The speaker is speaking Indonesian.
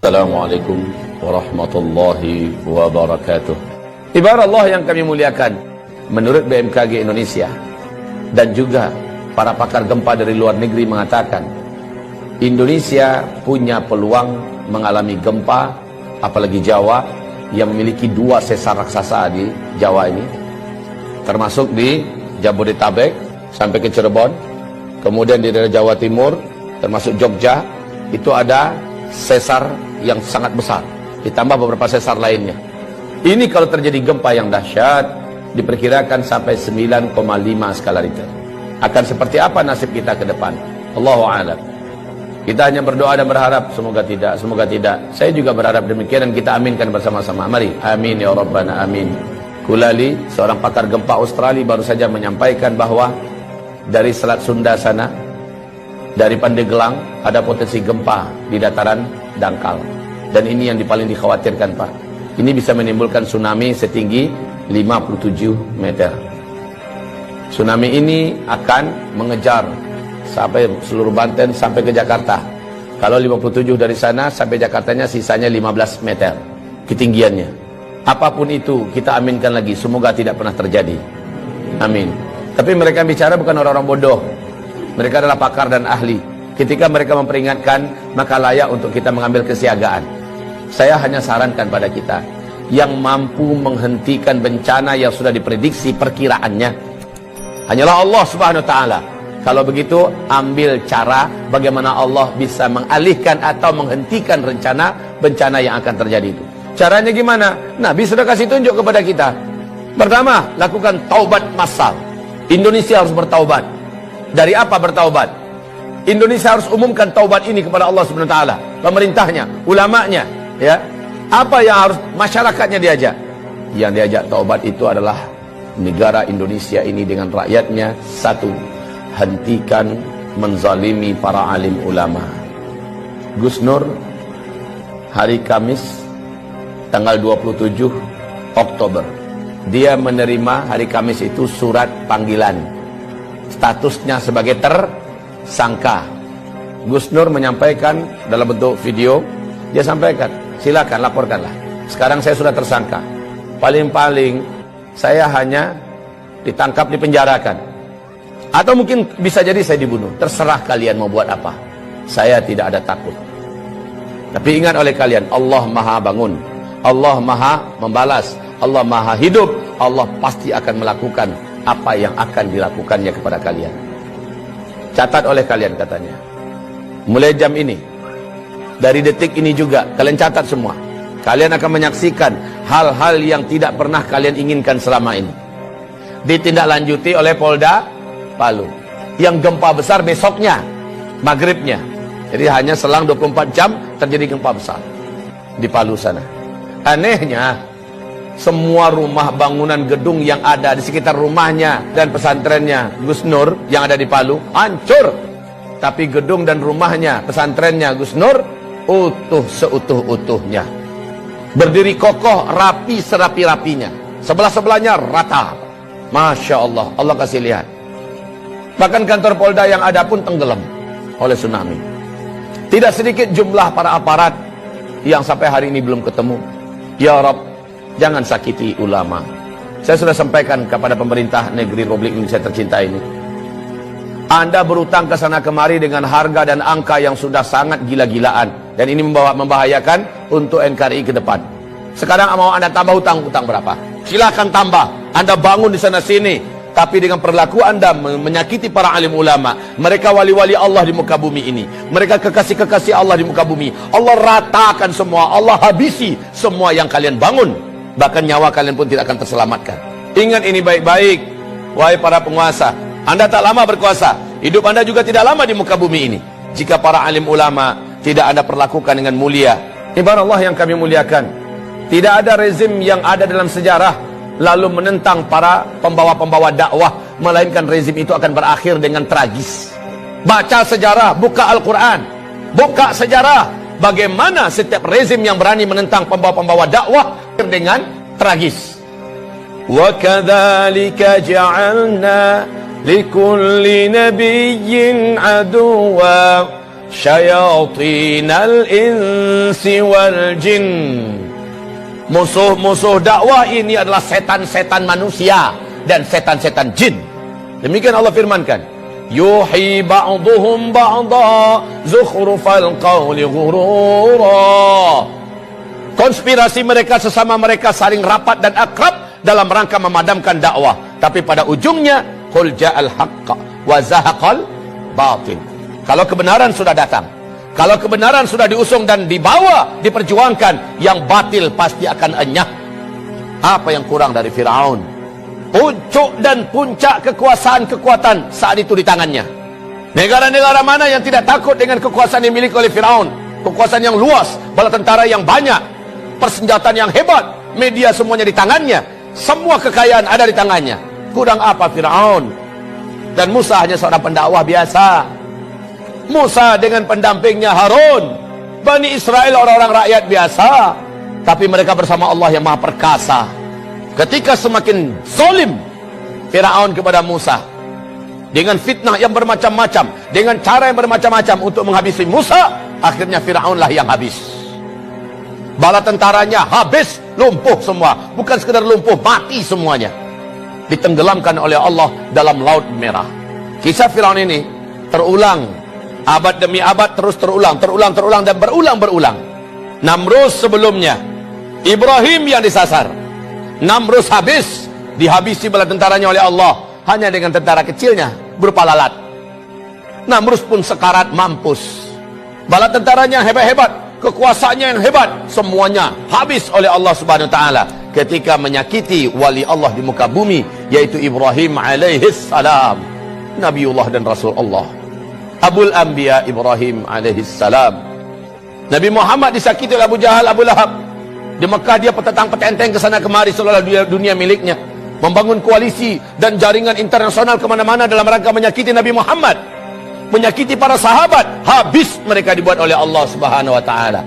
Assalamualaikum warahmatullahi wabarakatuh. Ibarat Allah yang kami muliakan, menurut BMKG Indonesia dan juga para pakar gempa dari luar negeri mengatakan Indonesia punya peluang mengalami gempa, apalagi Jawa yang memiliki 2 sesar raksasa di Jawa ini, termasuk di Jabodetabek sampai ke Cirebon, kemudian di daerah Jawa Timur termasuk Jogja, itu ada sesar yang sangat besar, ditambah beberapa sesar lainnya. Ini kalau terjadi gempa yang dahsyat, diperkirakan sampai 9,5 skala Richter. Akan seperti apa nasib kita ke depan? Allahu a'lam. Kita hanya berdoa dan berharap semoga tidak, semoga tidak. Saya juga berharap demikian dan kita aminkan bersama-sama. Mari, amin ya rabbana amin. Kulali, seorang pakar gempa Australia, baru saja menyampaikan bahwa dari Selat Sunda sana, dari Pandeglang, ada potensi gempa di dataran dangkal. Dan ini yang paling dikhawatirkan, Pak. Ini bisa menimbulkan tsunami setinggi 57 meter. Tsunami ini akan mengejar sampai seluruh Banten sampai ke Jakarta. Kalau 57 dari sana sampai Jakartanya sisanya 15 meter ketinggiannya. Apapun itu kita aminkan lagi, semoga tidak pernah terjadi. Amin. Tapi mereka bicara bukan orang-orang bodoh. Mereka adalah pakar dan ahli. Ketika mereka memperingatkan, maka layak untuk kita mengambil kesiagaan. Saya hanya sarankan pada kita yang mampu menghentikan bencana yang sudah diprediksi perkiraannya hanyalah Allah Subhanahu wa taala. Kalau begitu, ambil cara bagaimana Allah bisa mengalihkan atau menghentikan rencana bencana yang akan terjadi itu. Caranya gimana? Nabi sudah kasih tunjuk kepada kita. Pertama, lakukan taubat massal. Indonesia harus bertaubat. Dari apa bertaubat? Indonesia harus umumkan taubat ini kepada Allah Subhanahu wa taala, pemerintahnya, ulamanya, ya. Apa yang harus masyarakatnya diajak? Yang diajak taubat itu adalah negara Indonesia ini dengan rakyatnya. Satu, hentikan menzalimi para alim ulama. Gus Nur hari Kamis tanggal 27 Oktober, dia menerima hari Kamis itu surat panggilan, statusnya sebagai tersangka. Gus Nur menyampaikan dalam bentuk video, dia sampaikan, silakan laporkanlah, sekarang saya sudah tersangka, paling-paling saya hanya ditangkap, dipenjarakan, atau mungkin bisa jadi saya dibunuh, terserah kalian mau buat apa, saya tidak ada takut. Tapi ingat oleh kalian, Allah maha bangun, Allah maha membalas, Allah maha hidup, Allah pasti akan melakukan apa yang akan dilakukannya kepada kalian. Catat oleh kalian katanya, mulai jam ini, dari detik ini juga, kalian catat semua. Kalian akan menyaksikan hal-hal yang tidak pernah kalian inginkan selama ini. Ditindaklanjuti oleh Polda Palu. Yang gempa besar besoknya, maghribnya. Jadi hanya selang 24 jam terjadi gempa besar di Palu sana. Anehnya, semua rumah bangunan gedung yang ada di sekitar rumahnya dan pesantrennya Gus Nur yang ada di Palu hancur. Tapi gedung dan rumahnya, pesantrennya Gus Nur utuh seutuh-utuhnya. Berdiri kokoh, rapi serapi-rapinya. Sebelah-sebelahnya rata. Masya Allah, Allah kasih lihat. Bahkan kantor Polda yang ada pun tenggelam oleh tsunami. Tidak sedikit jumlah para aparat yang sampai hari ini belum ketemu. Ya Rabb, jangan sakiti ulama. Saya sudah sampaikan kepada pemerintah negeri Republik Indonesia tercinta ini. Anda berutang ke sana kemari dengan harga dan angka yang sudah sangat gila-gilaan. Dan ini membahayakan untuk NKRI ke depan. Sekarang mau Anda tambah hutang berapa? Silakan tambah. Anda bangun di sana sini. Tapi dengan perilaku Anda menyakiti para alim ulama. Mereka wali-wali Allah di muka bumi ini. Mereka kekasih-kekasih Allah di muka bumi. Allah ratakan semua. Allah habisi semua yang kalian bangun. Bahkan nyawa kalian pun tidak akan terselamatkan. Ingat ini baik-baik. Wahai para penguasa. Anda tak lama berkuasa. Hidup Anda juga tidak lama di muka bumi ini. Jika para alim ulama tidak Anda perlakukan dengan mulia. Ibarat Allah yang kami muliakan. Tidak ada rezim yang ada dalam sejarah lalu menentang para pembawa-pembawa dakwah, melainkan rezim itu akan berakhir dengan tragis. Baca sejarah, buka Al-Quran, buka sejarah bagaimana setiap rezim yang berani menentang pembawa-pembawa dakwah dengan tragis. Wa kadzalika ja'alna likulli nabiyyin aduwwa syayatinal insi wal jin. Musuh-musuh dakwah ini adalah setan-setan manusia dan setan-setan jin. Demikian Allah firmankan, yuhi ba'duhum ba'da zukhrufal qawli ghurura. Konspirasi mereka sesama mereka saling rapat dan akrab dalam rangka memadamkan dakwah, tapi pada ujungnya qul ja'al haqq wa zahaqal batil. Kalau kebenaran sudah datang, kalau kebenaran sudah diusung dan dibawa, diperjuangkan, yang batil pasti akan enyah. Apa yang kurang dari Firaun? Puncuk dan puncak kekuasaan-kekuatan saat itu di tangannya. Negara-negara mana yang tidak takut dengan kekuasaan yang dimiliki oleh Firaun? Kekuasaan yang luas, bala tentara yang banyak, persenjataan yang hebat, media semuanya di tangannya, semua kekayaan ada di tangannya. Kurang apa Firaun? Dan Musa hanya seorang pendakwah biasa. Musa dengan pendampingnya Harun, Bani Israel orang-orang rakyat biasa, tapi mereka bersama Allah yang Maha Perkasa. Ketika semakin zalim Firaun kepada Musa dengan fitnah yang bermacam-macam, dengan cara yang bermacam-macam untuk menghabisi Musa, akhirnya Firaunlah yang habis. Bala tentaranya habis, lumpuh semua. Bukan sekedar lumpuh, mati semuanya. Ditenggelamkan oleh Allah dalam Laut Merah. Kisah Firaun ini terulang abad demi abad, terus terulang dan berulang. Namrus sebelumnya, Ibrahim yang disasar. Namrus habis, dihabisi bala tentaranya oleh Allah hanya dengan tentara kecilnya berupa lalat. Namrus pun sekarat mampus. Bala tentaranya hebat-hebat, kekuasaannya yang hebat, semuanya habis oleh Allah Subhanahu wa taala ketika menyakiti wali Allah di muka bumi, yaitu Ibrahim alaihis salam, Nabiullah dan Rasul Allah. Abul Anbiya Ibrahim alaihissalam. Nabi Muhammad disakiti oleh Abu Jahal, Abu Lahab. Di Mekah dia petentang-petenteng ke sana kemari seolah dunia miliknya, membangun koalisi dan jaringan internasional kemana-mana dalam rangka menyakiti Nabi Muhammad, menyakiti para sahabat. Habis mereka dibuat oleh Allah Subhanahu wa taala.